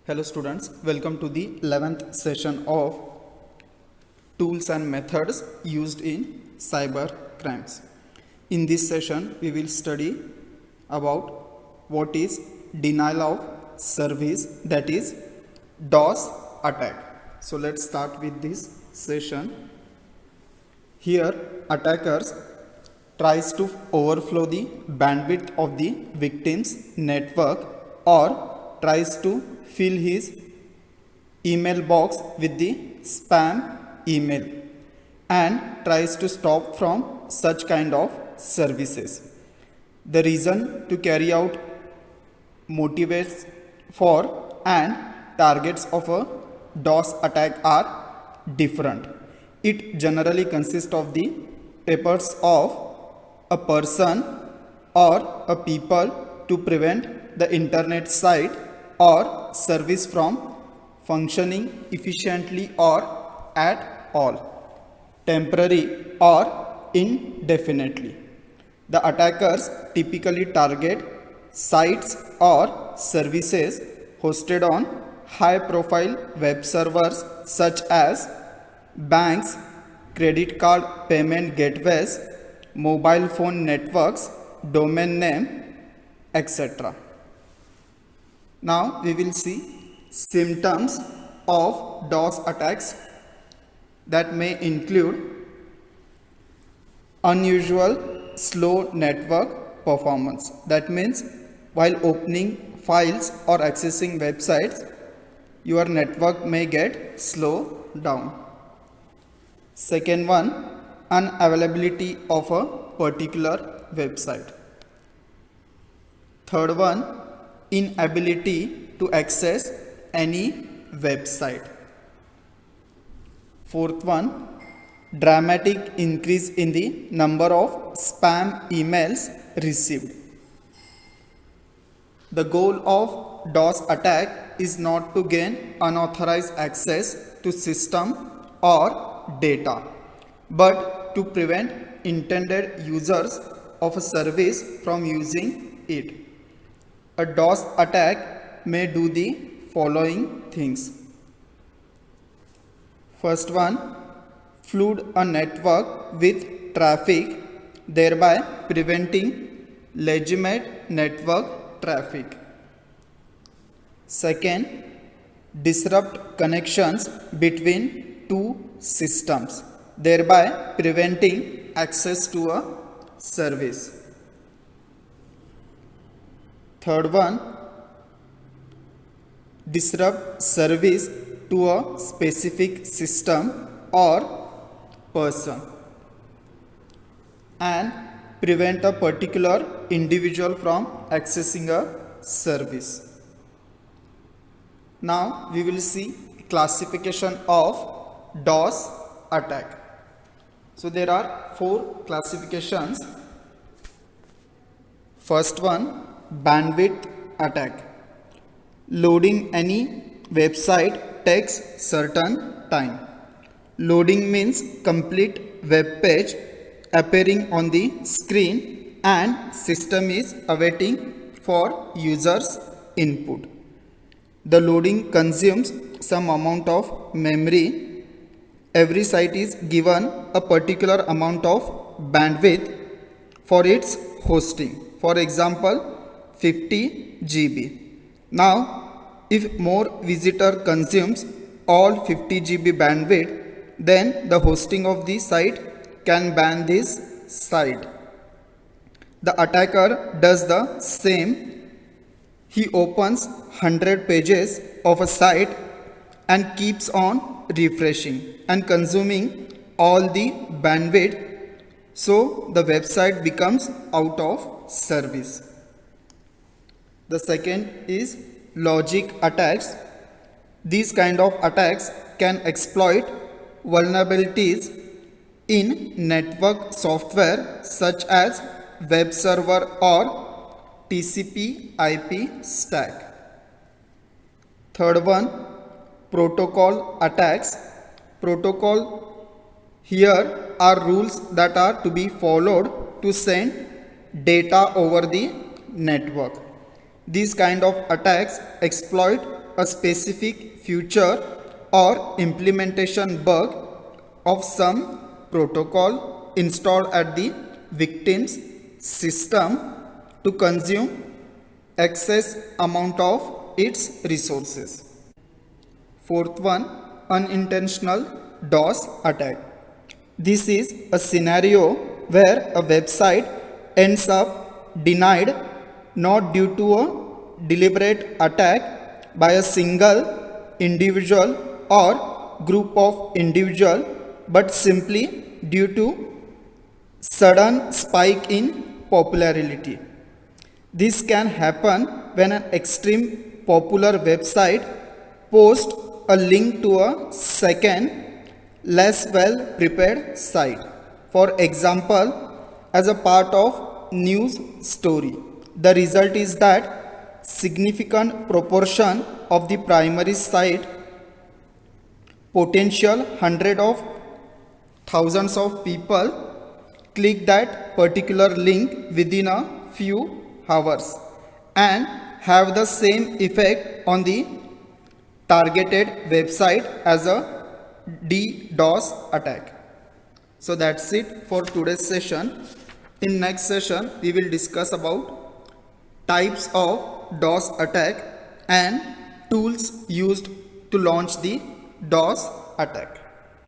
Hello students, welcome to the 11th session of Tools and Methods Used in Cyber Crimes. In this session, we will study about what is denial of service, that is DOS attack. So let's start with this session. Here, attackers tries to overflow the bandwidth of the victim's network or tries to fill his email box with the spam email and tries to stop from such kind of services. The reason to carry out motivates for and targets of a DOS attack are different. It generally consists of the efforts of a person or a people to prevent the internet site or service from functioning efficiently or at all, temporary or indefinitely. The attackers typically target sites or services hosted on high-profile web servers such as banks, credit card payment gateways, mobile phone networks, domain name, etc. Now we will see symptoms of DOS attacks that may include unusual slow network performance. That means while opening files or accessing websites, your network may get slow down. Second one, unavailability of a particular website. Third one, inability to access any website. Fourth one, dramatic increase in the number of spam emails received. The goal of DOS attack is not to gain unauthorized access to system or data, but to prevent intended users of a service from using it. A DOS attack may do the following things. First one, flood a network with traffic, thereby preventing legitimate network traffic. Second, disrupt connections between two systems, thereby preventing access to a service. Third one, disrupt service to a specific system or person and prevent a particular individual from accessing a service. Now we will see classification of DOS attack. So there are four classifications. First one, bandwidth attack. Loading any website takes certain time. Loading means complete web page appearing on the screen and system is awaiting for users input. The loading consumes some amount of memory. Every site is given a particular amount of bandwidth for its hosting. For example, 50 GB. Now, if more visitor consumes all 50 GB bandwidth, then the hosting of the site can ban this site. The attacker does the same. He opens 100 pages of a site and keeps on refreshing and consuming all the bandwidth, so the website becomes out of service. The second is logic attacks. These kind of attacks can exploit vulnerabilities in network software such as web server or TCP/IP stack. Third one, protocol attacks. Protocol here are rules that are to be followed to send data over the network. These kind of attacks exploit a specific feature or implementation bug of some protocol installed at the victim's system to consume excess amount of its resources. Fourth one, unintentional DOS attack. This is a scenario where a website ends up denied not due to a deliberate attack by a single individual or group of individuals, but simply due to sudden spike in popularity. This can happen when an extreme popular website posts a link to a second, less well prepared site. For example, as a part of news story. The result is that significant proportion of the primary site, potential hundreds of thousands of people, click that particular link within a few hours and have the same effect on the targeted website as a DDoS attack. So that's it for today's session. In next session, we will discuss about types of DOS attack and tools used to launch the DOS attack.